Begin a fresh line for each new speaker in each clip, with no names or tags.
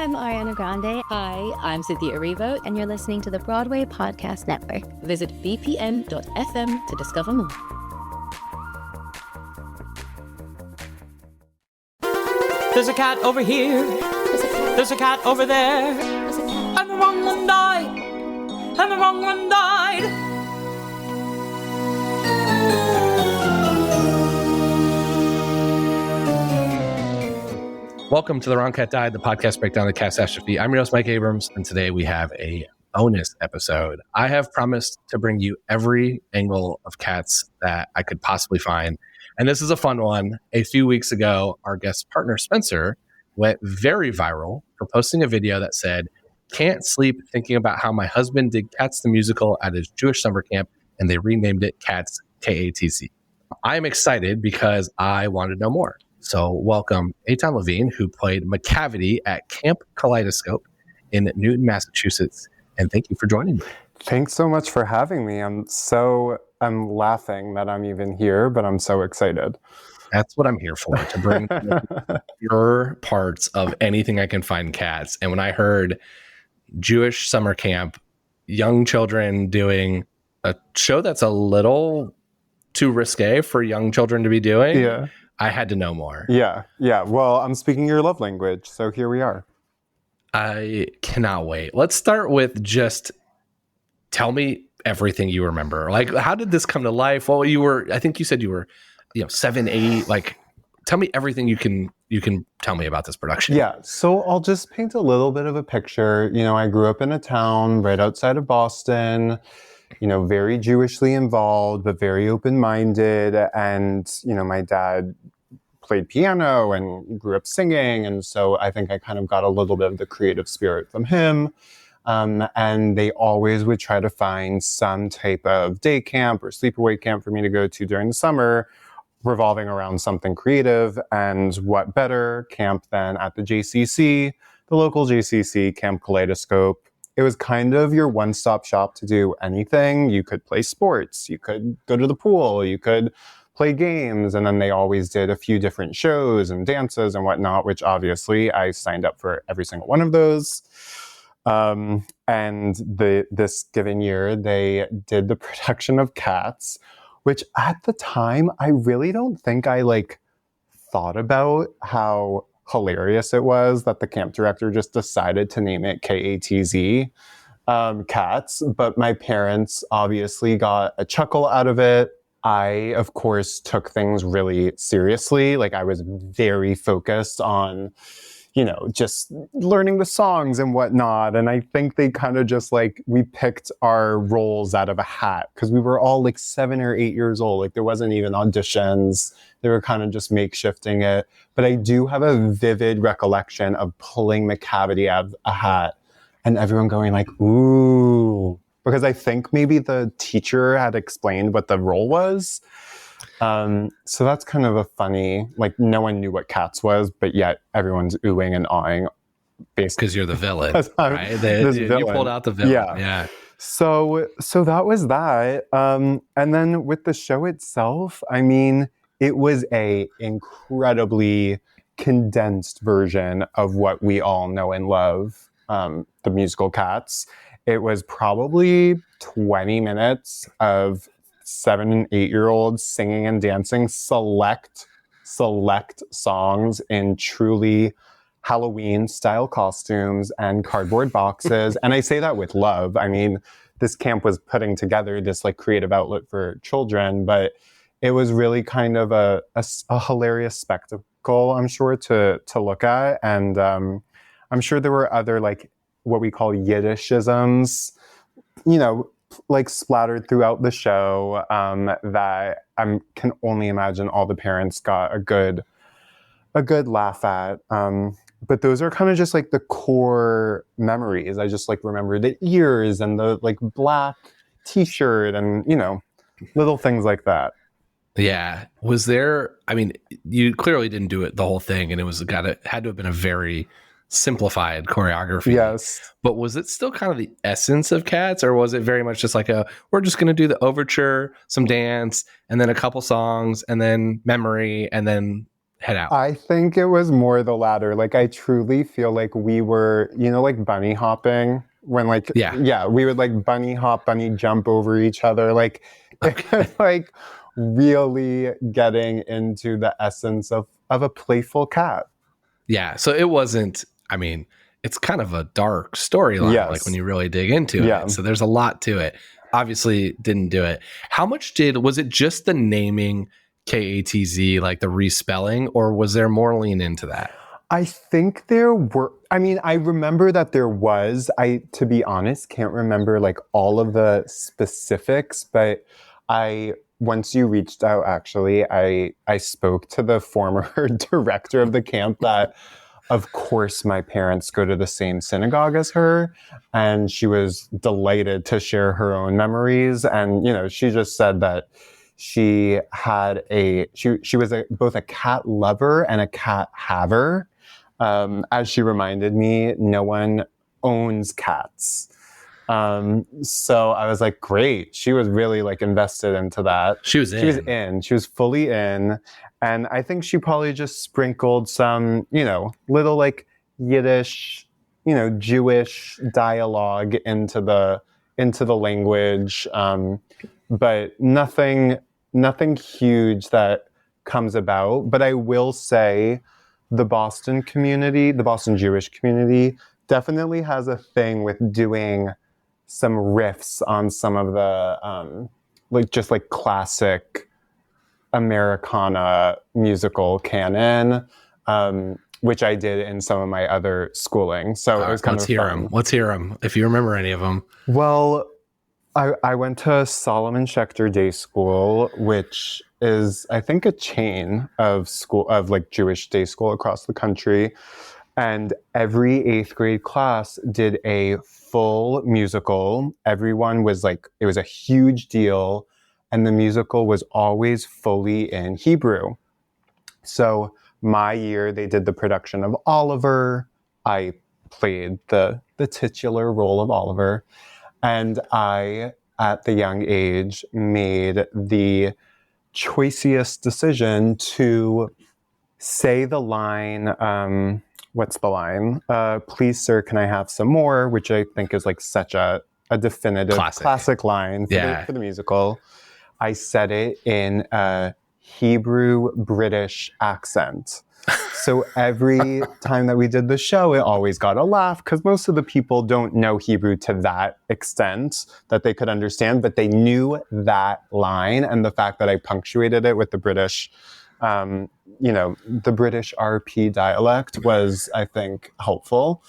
I'm Ariana Grande.
Hi, I'm Cynthia Erivo.
And you're listening to the Broadway Podcast Network.
Visit bpn.fm to discover more.
There's a cat over here. There's a cat over there. And the wrong one died. And the wrong one died.
Welcome to The Wrong Cat Died, the podcast breakdown of the catastrophe. I'm your host, Mike Abrams, and today we have a bonus episode. I have promised to bring you every angle of Cats that I could possibly find, and this is a fun one. A few weeks ago, our guest partner, Spencer, went very viral for posting a video that said, "Can't sleep thinking about how my husband did Cats the musical at his Jewish summer camp, and they renamed it Cats, K-A-T-Z." I'm excited because I want to know more. So welcome Eitan Levine, who played Macavity at Camp Kaleidoscope in Newton, Massachusetts. And thank you for joining me.
Thanks so much for having me. I'm laughing that I'm even here, but I'm so excited.
That's what I'm here for, to bring your parts of anything I can find Cats. And when I heard Jewish summer camp, young children doing a show that's a little too risque for young children to be doing,
yeah, I
had to know more.
Yeah. Well, I'm speaking your love language, so here we are.
I cannot wait. Let's start with just tell me everything you remember. Like, how did this come to life? Well, I think you said you were, 7, 8. Like, tell me everything you can tell me about this production.
Yeah. So I'll just paint a little bit of a picture. I grew up in a town right outside of Boston, very Jewishly involved, but very open-minded. And, my dad played piano and grew up singing. And so I think I kind of got a little bit of the creative spirit from him. And they always would try to find some type of day camp or sleepaway camp for me to go to during the summer, revolving around something creative. And what better camp than at the JCC, the local JCC, Camp Kaleidoscope. It was kind of your one-stop shop to do anything. You could play sports, you could go to the pool, you could play games, and then they always did a few different shows and dances and whatnot, which obviously I signed up for every single one of those. And this given year, they did the production of Cats, which at the time, I really don't think I thought about how hilarious it was that the camp director just decided to name it K-A-T-Z, Cats. But my parents obviously got a chuckle out of it. I, of course, took things really seriously. I was very focused on, just learning the songs and whatnot. And I think they kind of just we picked our roles out of a hat because we were all 7 or 8 years old. There wasn't even auditions. They were kind of just makeshifting it. But I do have a vivid recollection of pulling Macavity out of a hat and everyone going ooh, because I think maybe the teacher had explained what the role was. So that's kind of a funny, no one knew what Cats was, but yet everyone's oohing and awing.
Because you're the villain, right? You pulled out the villain. Yeah.
So that was that. And then with the show itself, it was a incredibly condensed version of what we all know and love, the musical Cats. It was probably 20 minutes of 7 and 8-year-olds singing and dancing select songs in truly Halloween style costumes and cardboard boxes. And I say that with love. This camp was putting together this creative outlet for children, but it was really kind of a hilarious spectacle, I'm sure, to look at. And I'm sure there were other what we call Yiddishisms, splattered throughout the show, that I can only imagine all the parents got a good laugh at. But those are kind of just the core memories. I just remember the ears and the black t-shirt and, little things like that.
Yeah. Was there, you clearly didn't do it the whole thing, and it had to have been a very simplified choreography.
Yes.
But was it still kind of the essence of Cats, or was it very much just we're just going to do the overture, some dance, and then a couple songs, and then memory, and then head out?
I think it was more the latter. Like, I truly feel like we were, like bunny hopping when we would like bunny hop, bunny jump over each other. Like, it was like really getting into the essence of a playful cat.
Yeah. So it wasn't, I mean, it's kind of a dark storyline,
Yes.
like when you really dig into
Yeah.
it. So there's a lot to it. Obviously didn't do it. How much was it just the naming KATZ, like the respelling, or was there more lean into that?
I think there were, I remember that there was, to be honest, can't remember like all of the specifics, but once you reached out, actually, I spoke to the former director of the camp that, of course, my parents go to the same synagogue as her, and she was delighted to share her own memories. And, she just said that she had she was both a cat lover and a cat haver. As she reminded me, no one owns cats. So I was like, great. She was really like invested into that.
She was
fully in. And I think she probably just sprinkled some, little like Yiddish, Jewish dialogue into the language. But nothing huge that comes about. But I will say the Boston Jewish community definitely has a thing with doing some riffs on some of the like classic Americana musical canon, which I did in some of my other schooling. So it was kind of fun.
Let's hear them if you remember any of them.
Well, I went to Solomon Schechter Day School, which is, I think, a chain of like Jewish day school across the country. And every 8th grade class did a full musical. Everyone was like, it was a huge deal. And the musical was always fully in Hebrew. So my year, they did the production of Oliver. I played the titular role of Oliver. And I, at the young age, made the choicest decision to say the line, what's the line? Please, sir, can I have some more? Which I think is like such a definitive classic line for the musical. I said it in a Hebrew British accent. So every time that we did the show, it always got a laugh because most of the people don't know Hebrew to that extent that they could understand, but they knew that line. And the fact that I punctuated it with the British, the British RP dialect was, I think, helpful.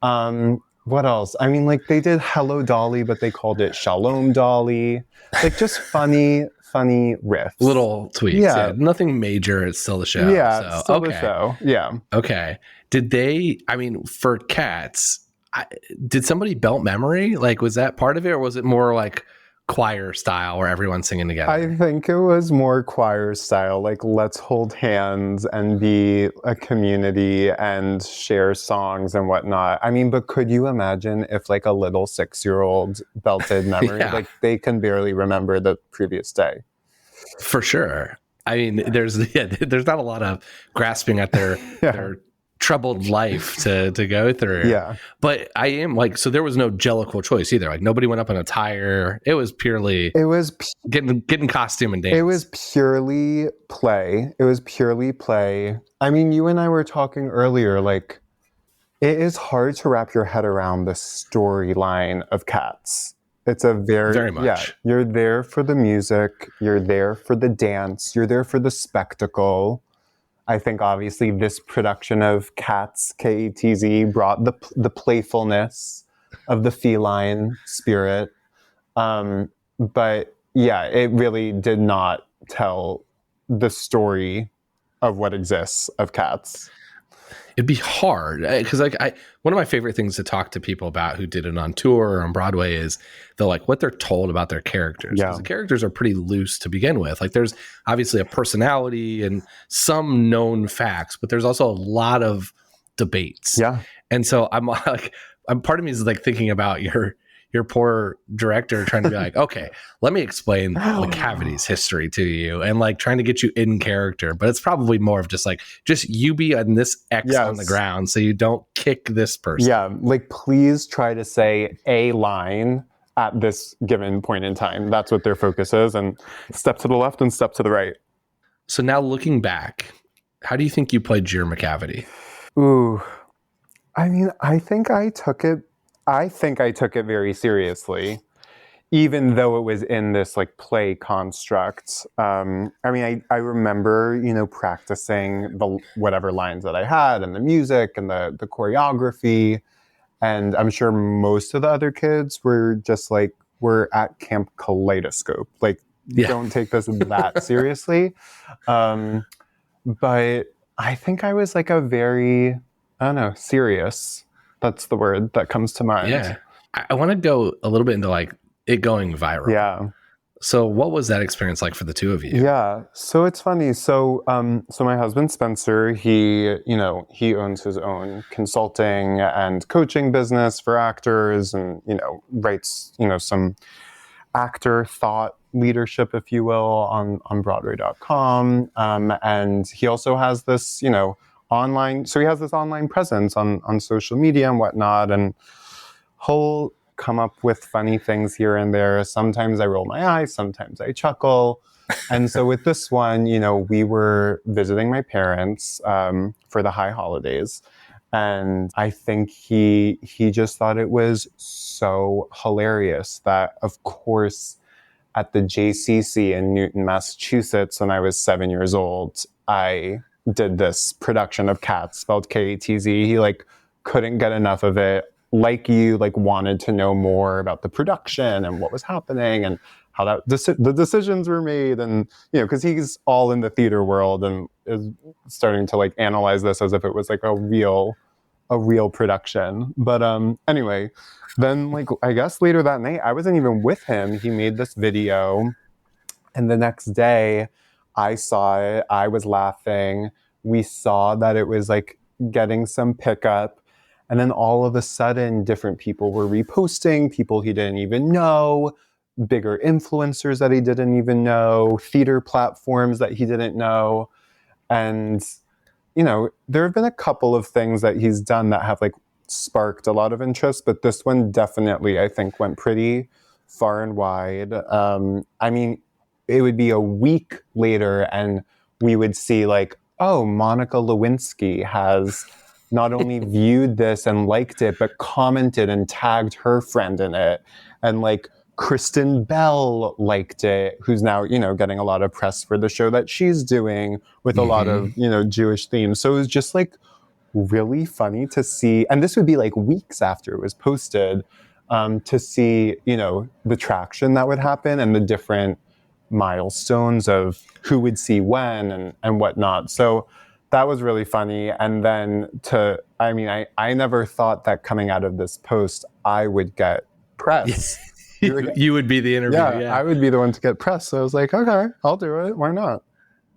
What else? I mean, like they did Hello Dolly, but they called it Shalom Dolly. Like just funny riffs.
Little tweaks. Yeah. Nothing major. It's still the show.
Yeah, so, still the show. Yeah.
Okay. Did they, for Katz, did somebody belt memory? Like, was that part of it? Or was it more like choir style where everyone's singing together?
I think it was more choir style. Like, let's hold hands and be a community and share songs and whatnot. I mean, but could you imagine if like a little 6-year-old belted memory?
Yeah.
Like they can barely remember the previous day.
For sure. I mean, there's not a lot of grasping at their troubled life to go through.
Yeah.
But I am like, so there was no jellicle choice either. Like nobody went up in a tire. It was purely getting costume and dance.
It was purely play. I mean, you and I were talking earlier, like it is hard to wrap your head around the storyline of Katz. It's a very much. Yeah, you're there for the music, you're there for the dance, you're there for the spectacle. I think obviously this production of Katz, Katz, brought the playfulness of the feline spirit. But yeah, it really did not tell the story of what exists of Katz.
It'd be hard because like one of my favorite things to talk to people about who did it on tour or on Broadway is what they're told about their characters. Yeah. The characters are pretty loose to begin with. Like there's obviously a personality and some known facts, but there's also a lot of debates.
Yeah.
And so I'm part of me is like thinking about your your poor director trying to be like, okay, let me explain Macavity's history to you, and like trying to get you in character. But it's probably more of just you be on this X on the ground so you don't kick this person.
Yeah, like please try to say a line at this given point in time. That's what their focus is, and step to the left and step to the right.
So now looking back, how do you think you played your Macavity?
Ooh, I mean, I think I took it very seriously, even though it was in this like play construct. I mean, I remember, practicing the whatever lines that I had and the music and the choreography. And I'm sure most of the other kids were just like, we're at Camp Kaleidoscope. Like, don't take this that seriously. But I think I was like a very, I don't know, serious. That's the word that comes to mind.
Yeah. I want to go a little bit into like it going viral.
Yeah.
So what was that experience like for the two of you?
Yeah. So it's funny. So my husband, Spencer, he owns his own consulting and coaching business for actors and, writes, some actor thought leadership, if you will, on Broadway.com. And he also has this, online. So he has this online presence on social media and whatnot. And he'll come up with funny things here and there. Sometimes I roll my eyes, sometimes I chuckle. And so with this one, we were visiting my parents for the high holidays. And I think he just thought it was so hilarious that, of course, at the JCC in Newton, Massachusetts, when I was 7 years old, I did this production of Katz, spelled Katz. He couldn't get enough of it. Wanted to know more about the production and what was happening and how the decisions were made, and because he's all in the theater world and is starting to analyze this as if it was a real production. But anyway, then I guess later that night I wasn't even with him. He made this video, and the next day I saw it. I was laughing. We saw that it was getting some pickup. And then all of a sudden, different people were reposting, people he didn't even know, bigger influencers that he didn't even know, theater platforms that he didn't know. And, there have been a couple of things that he's done that have sparked a lot of interest, but this one definitely, I think, went pretty far and wide. I mean, it would be a week later and we would see oh, Monica Lewinsky has not only viewed this and liked it, but commented and tagged her friend in it. And Kristen Bell liked it, who's now, getting a lot of press for the show that she's doing with a lot of, Jewish themes. So it was just really funny to see. And this would be weeks after it was posted, to see, the traction that would happen and the different milestones of who would see when and whatnot. So that was really funny. And then I never thought that coming out of this post, I would get press.
You would be the interview.
Yeah, I would be the one to get press. So I was like, okay, I'll do it. Why not?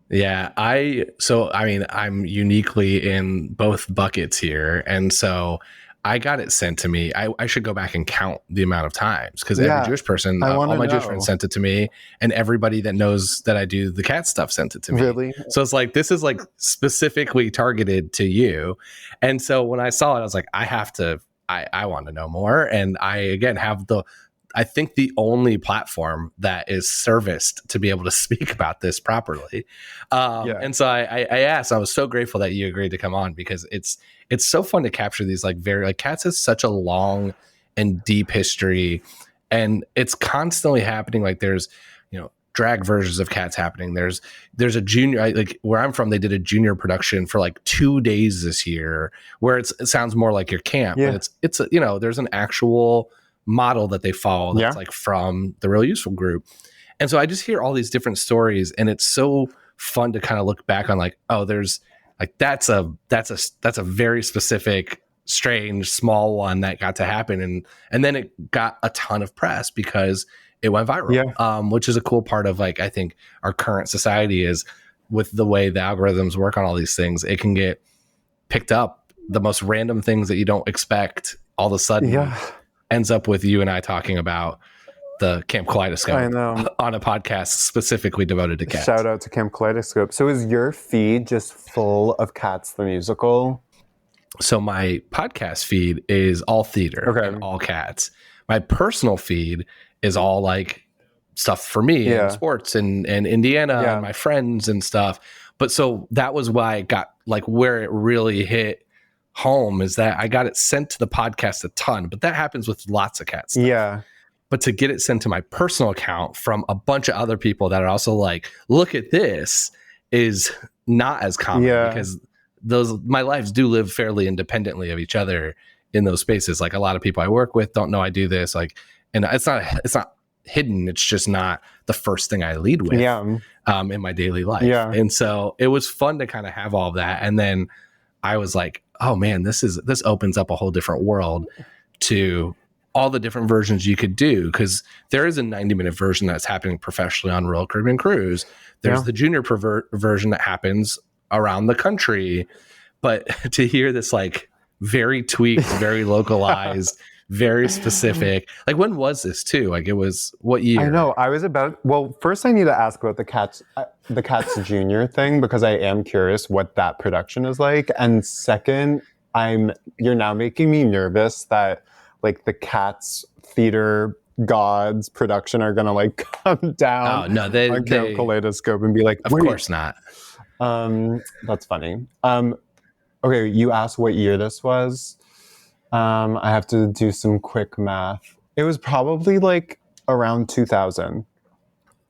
Yeah. I'm uniquely in both buckets here. And so I got it sent to me. I should go back and count the amount of times, because every Jewish person, all my Jewish friends sent it to me, and everybody that knows that I do the cat stuff sent it to me.
Really?
So it's this is specifically targeted to you. And so when I saw it, I was like, I want to know more. And I, again, have I think the only platform that is serviced to be able to speak about this properly. And so I asked, I was so grateful that you agreed to come on, because it's so fun to capture these Katz has such a long and deep history, and it's constantly happening. There's, drag versions of Katz happening. There's a junior, where I'm from, they did a junior production for 2 days this year, where it sounds more like your camp, but it's there's an actual model that they follow that's from the Real Useful group. And so I just hear all these different stories, and it's so fun to kind of look back on oh, there's that's a very specific, strange, small one that got to happen. And then it got a ton of press because it went viral, which is a cool part of I think our current society is, with the way the algorithms work on all these things, it can get picked up, the most random things that you don't expect all of a sudden ends up with you and I talking about the Camp Kaleidoscope
I know.
on a podcast specifically devoted to Katz.
Shout out to Camp Kaleidoscope. So is your feed just full of Katz the musical?
So my podcast feed is all theater and all Katz. My personal feed is all like stuff for me and sports and Indiana and my friends and stuff. But so that was why I got like where it really hit home is that I got it sent to the podcast a ton, but that happens with lots of Katz stuff. Yeah. But to get it sent to my personal account from a bunch of other people that are also like, look at this, is not as common because my lives do live fairly independently of each other in those spaces. Like a lot of people I work with don't know I do this. Like, and it's not hidden. It's just not the first thing I lead with in my daily life. Yeah. And so it was fun to kind of have all of that. And then I was like, oh man, this opens up a whole different world to all the different versions you could do, because there is a 90-minute version that's happening professionally on Royal Caribbean Cruise. There's the junior version that happens around the country. But to hear this like very tweaked, very localized, very specific, like when was this too? Like it was what year?
I know. First I need to ask about the Katz Junior thing, because I am curious what that production is like. And second, you're now making me nervous that like the Katz theater gods production are gonna like come down on Camp Kaleidoscope and be like,
of course not.
That's funny. Okay, you asked what year this was. I have to do some quick math. It was probably like around 2000.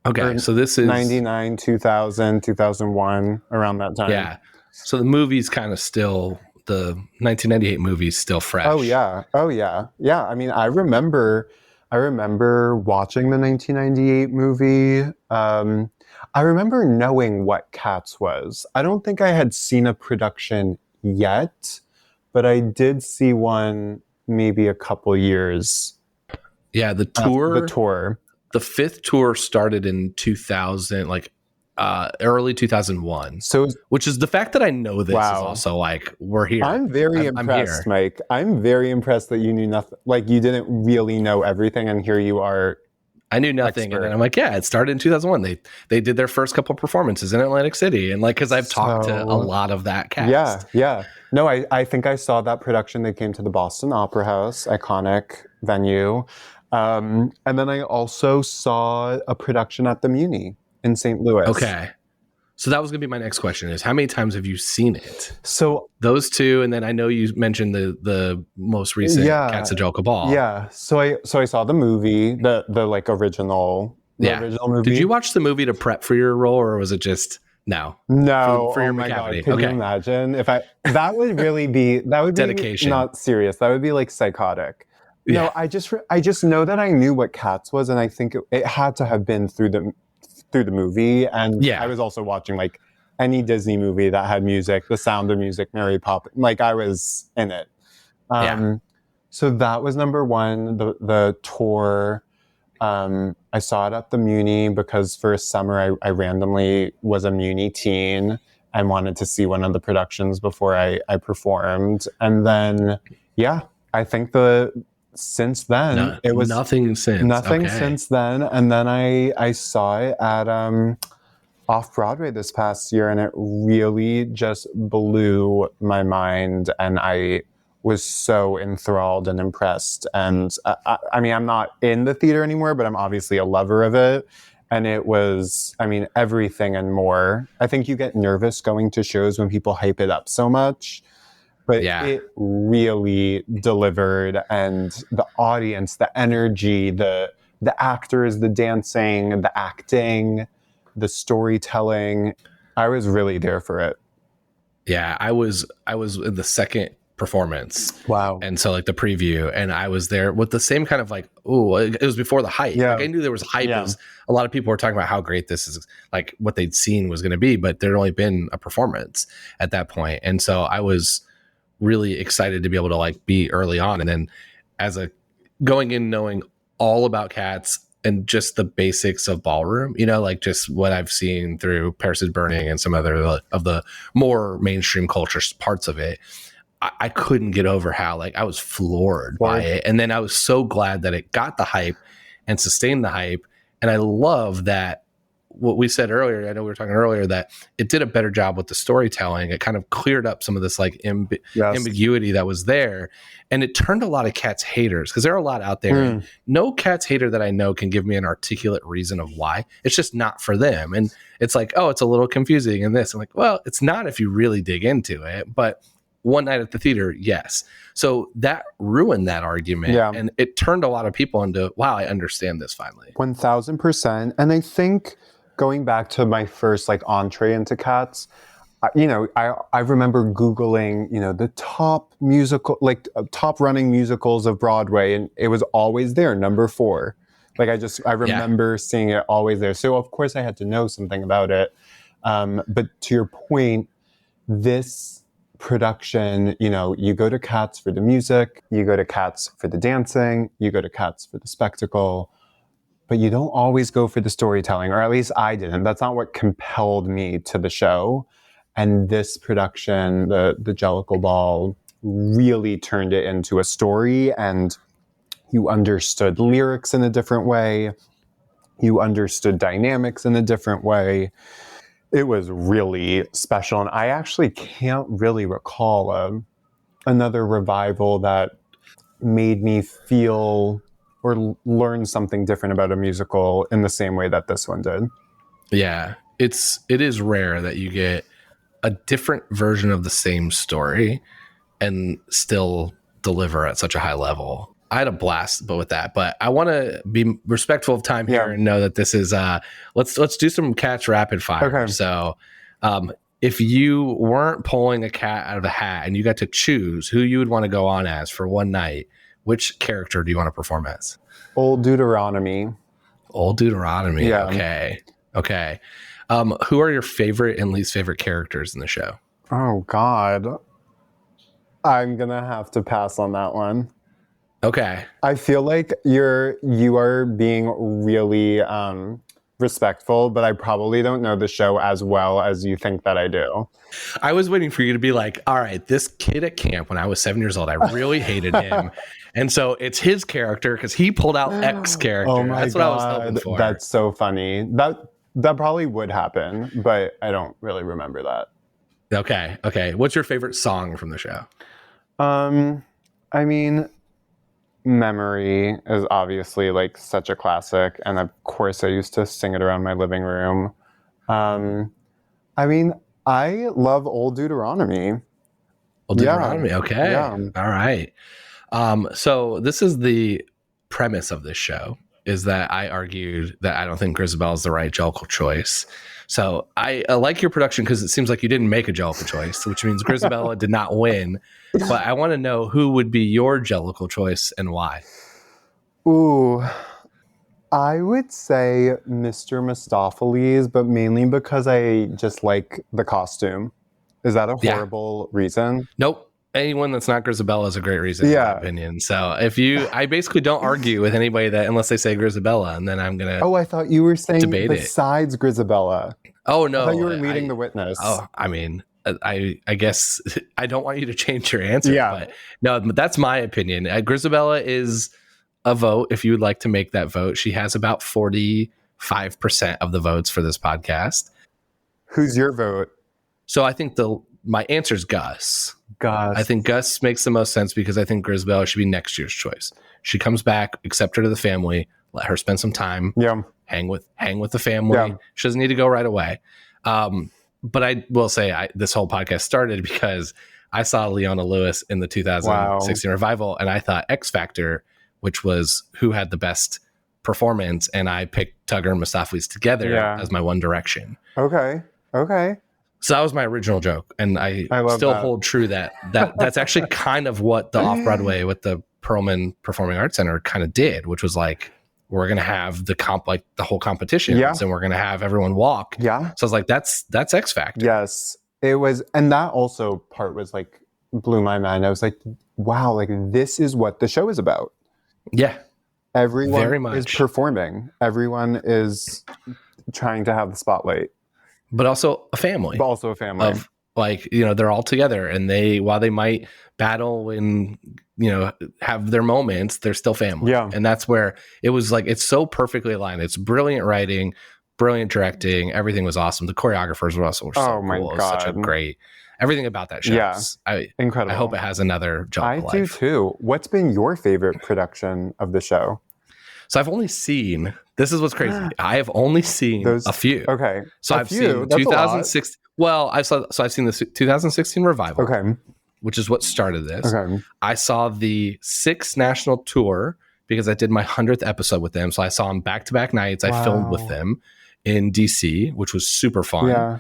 Okay, so this is
99, 2000, 2001, around that time.
Yeah. So the movie's kind of still, the 1998 movie's still fresh.
Oh yeah. Yeah, I mean, I remember watching the 1998 movie. I remember knowing what Katz was. I don't think I had seen a production yet, but I did see one maybe a couple years.
Yeah, the tour. The fifth tour started in 2000, like early 2001. So, which is the fact that I know this is also like, we're here.
I'm very impressed, Mike. I'm very impressed that you knew nothing. Like you didn't really know everything, and here you are.
I knew nothing, expert. And then I'm like, yeah, it started in 2001. They did their first couple performances in Atlantic City, and like, because I've talked to a lot of that cast.
Yeah. No, I think I saw that production. They came to the Boston Opera House, iconic venue, and then I also saw a production at the Muni in St. Louis.
Okay. So that was going to be my next question, is how many times have you seen it?
So
those two, and then I know you mentioned the most recent Katz Cabal.
Yeah. So I saw the movie, the like original movie.
Did you watch the movie to prep for your role, or was it just
no
for your
my
Macavity?
God, could you imagine if that would be
dedication.
Not serious. That would be like psychotic.
Yeah.
No, I just know that I knew what Katz was, and I think it had to have been through the movie. And I was also watching like any Disney movie that had music, The Sound of Music, Mary Poppins, like I was in it. So that was number one. The tour, I saw it at the Muni because for a summer I randomly was a Muni teen and wanted to see one of the productions before I performed. And then, I think since then it was nothing since then. And then I saw it at off Broadway this past year, and it really just blew my mind, and I was so enthralled and impressed. And I mean, I'm not in the theater anymore, but I'm obviously a lover of it, and it was, I mean, everything and more. I think you get nervous going to shows when people hype it up so much. But it really delivered, and the audience, the energy, the actors, the dancing, the acting, the storytelling, I was really there for it.
Yeah, I was in the second performance.
Wow.
And so like the preview, and I was there with the same kind of like, it was before the hype.
Yeah.
Like I knew there was hype. Yeah. A lot of people were talking about how great this is, like what they'd seen was going to be, but there'd only been a performance at that point. And so I was really excited to be able to like be early on. And then going in knowing all about Katz and just the basics of ballroom, like just what I've seen through Paris is Burning and some other of the more mainstream culture parts of it, I couldn't get over how like I was floored by it. And then I was so glad that it got the hype and sustained the hype. And I love that what we said earlier, I know we were talking earlier, that it did a better job with the storytelling. It kind of cleared up some of this like ambiguity that was there. And it turned a lot of Katz haters, because there are a lot out there. And no Katz hater that I know can give me an articulate reason of why. It's just not for them. And it's like, oh, it's a little confusing in this. I'm like, well, it's not if you really dig into it. But one night at the theater, yes. So that ruined that argument. Yeah. And it turned a lot of people into, wow, I understand this finally.
1000%. And I think going back to my first like entree into Katz, I remember Googling, the top musical, like top running musicals of Broadway, and it was always there, number 4. Like I remember seeing it always there. So of course I had to know something about it. But to your point, this production, you go to Katz for the music, you go to Katz for the dancing, you go to Katz for the spectacle, but you don't always go for the storytelling, or at least I didn't. That's not what compelled me to the show. And this production, the Jellicle Ball, really turned it into a story, and you understood lyrics in a different way. You understood dynamics in a different way. It was really special. And I actually can't really recall another revival that made me feel or learn something different about a musical in the same way that this one did.
Yeah, it is rare that you get a different version of the same story and still deliver at such a high level. I had a blast with that, but I want to be respectful of time here and know that this is let's do some Katz rapid fire. Okay. So if you weren't pulling a cat out of a hat and you got to choose who you would want to go on as for one night, which character do you want to perform as?
Old Deuteronomy.
Old Deuteronomy. Yeah. Okay. Who are your favorite and least favorite characters in the show?
Oh, God. I'm going to have to pass on that one.
Okay.
I feel like you are being really respectful, but I probably don't know the show as well as you think that I do.
I was waiting for you to be like, all right, this kid at camp when I was 7 years old, I really hated him. And so it's his character because he pulled out X character.
Oh my
That's
God.
What I was hoping for.
That's so funny. That probably would happen, but I don't really remember that.
Okay. What's your favorite song from the show?
I mean, Memory is obviously like such a classic, and of course I used to sing it around my living room. I mean, I love Old Deuteronomy.
Old Deuteronomy, okay.
Yeah.
All right. So this is the premise of this show, is that I argued that I don't think Grisabella is the right Jellicle choice. So I like your production because it seems like you didn't make a Jellicle choice, which means Grisabella did not win. But I want to know who would be your Jellicle choice and why.
Ooh, I would say Mr. Mistopheles, but mainly because I just like the costume. Is that a horrible reason?
Nope. Anyone that's not Grisabella is a great reason, in my opinion. So I basically don't argue with anybody that unless they say Grisabella, and then I'm gonna.
Oh, I thought you were saying besides Grisabella.
Oh no,
I thought you were leading the witness.
Oh, I mean, I guess I don't want you to change your answer. Yeah, but no, that's my opinion. Grisabella is a vote. If you would like to make that vote, she has about 45% of the votes for this podcast.
Who's your vote?
So I think my answer is Gus.
Gus.
I think Gus makes the most sense because I think Grisabella should be next year's choice. She comes back, accept her to the family, let her spend some time, hang with the family. Yeah. She doesn't need to go right away. But I will say this whole podcast started because I saw Leona Lewis in the 2016 revival, and I thought X Factor, which was who had the best performance, and I picked Tugger and Mistopheles together as my One Direction.
Okay.
So that was my original joke, and I still hold true that's actually kind of what the Off-Broadway with the Perlman Performing Arts Center kind of did, which was like, we're going to have the whole competition, and we're going to have everyone walk. Yeah. So I was like, that's X Factor.
Yes, it was. And that also part was like, blew my mind. I was like, wow, like this is what the show is about. Yeah. Everyone very much is performing. Everyone is trying to have the spotlight.
But also a family. Like, they're all together, and while they might battle and, have their moments, they're still family.
Yeah.
And that's where it was like, it's so perfectly aligned. It's brilliant writing, brilliant directing. Everything was awesome. The choreographers were so
Oh my
cool. It was such a
God.
great, everything about that show.
Yeah. Incredible.
I hope it has another job.
I do too. What's been your favorite production of the show?
So I've only seen, this is what's crazy. I have only seen a few.
Okay.
So I've seen 2006. Well, I've seen the 2016 revival.
Okay.
Which is what started this.
Okay.
I saw the 6 national tour because I did my 100th episode with them. So I saw them back-to-back nights. I filmed with them in DC, which was super fun.
Yeah.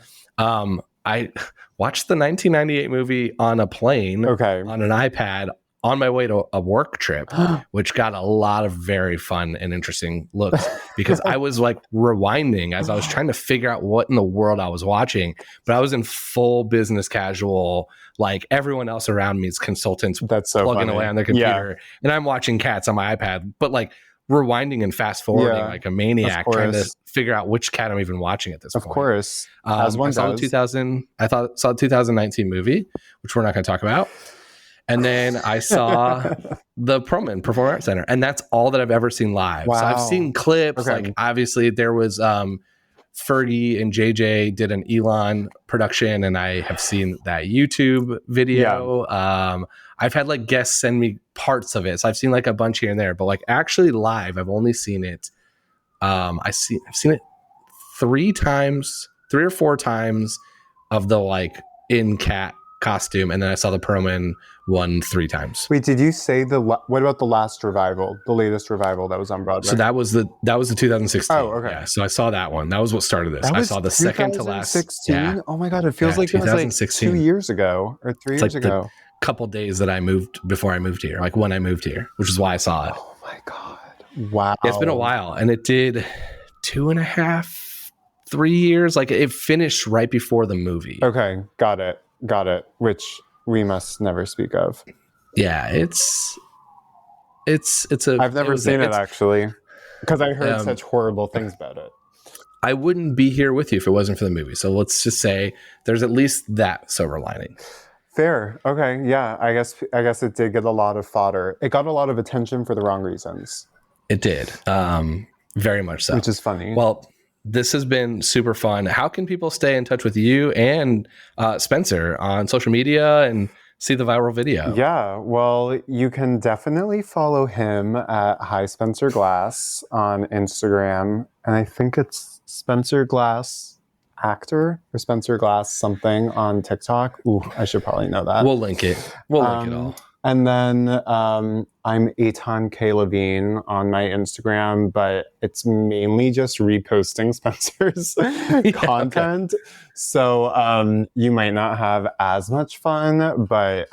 I watched the 1998 movie on a plane on an iPad on my way to a work trip, which got a lot of very fun and interesting looks because I was like rewinding as I was trying to figure out what in the world I was watching, but I was in full business casual, like everyone else around me is consultants plugging away on their computer, and I'm watching Katz on my iPad, but like rewinding and fast forwarding like a maniac, trying to figure out which cat I'm even watching at this point.
Of course. As one
saw
does.
the 2019 movie, which we're not going to talk about. And then I saw the Performing Arts Center, and that's all that I've ever seen live. Wow. So I've seen clips. Like obviously there was Fergie and JJ did an Elon production, and I have seen that YouTube video. Yeah. I've had like guests send me parts of it, so I've seen like a bunch here and there. But like actually live, I've only seen it. I've seen it 3 or 4 times of the like in cat costume, and then I saw the Perlman one 3 times.
Wait, did you say what about the last revival, the latest revival that was on Broadway?
So that was the 2016.
Oh, okay.
Yeah, so I saw that one. That was what started this. I saw the second to last.
2016? Yeah. Oh my God, it feels like it was like 2 years ago or 3 years ago.
Couple days that I moved before I moved here, like when I moved here, which is why I saw it.
Oh my God. Wow.
It's been a while, and it did 2.5, 3 years. Like it finished right before the movie.
Okay, got it. Which we must never speak of.
Yeah, it's a.
I've never seen it actually, because I heard such horrible things about it.
I wouldn't be here with you if it wasn't for the movie. So let's just say there's at least that silver lining.
Fair. Okay. Yeah. I guess it did get a lot of fodder. It got a lot of attention for the wrong reasons.
It did. Very much so.
Which is funny.
Well, this has been super fun. How can people stay in touch with you and Spencer on social media and see the viral video?
Yeah, well, you can definitely follow him at Hi Spencer Glass on Instagram. And I think it's Spencer Glass Actor or Spencer Glass something on TikTok. Ooh, I should probably know that.
We'll link it. We'll link it all.
And then I'm Eitan K. Levine on my Instagram, but it's mainly just reposting Spencer's content. Okay. So you might not have as much fun, but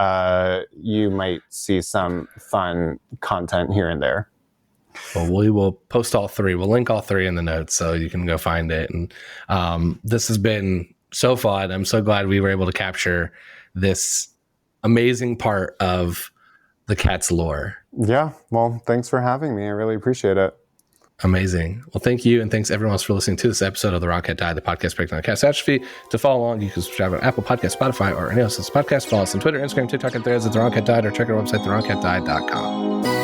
you might see some fun content here and there.
Well, we will post all 3. We'll link all 3 in the notes so you can go find it. And this has been so fun. I'm so glad we were able to capture this amazing part of the Katz lore.
Yeah. Well, thanks for having me. I really appreciate it.
Amazing. Well, thank you. And thanks everyone else for listening to this episode of The Wrong Cat Died, the podcast breakdown of catastrophe. To follow along, you can subscribe on Apple Podcasts, Spotify, or any other podcast. Follow us on Twitter, Instagram, TikTok, and Threads at The Wrong Cat Died, or check our website, thewrongcatdied.com.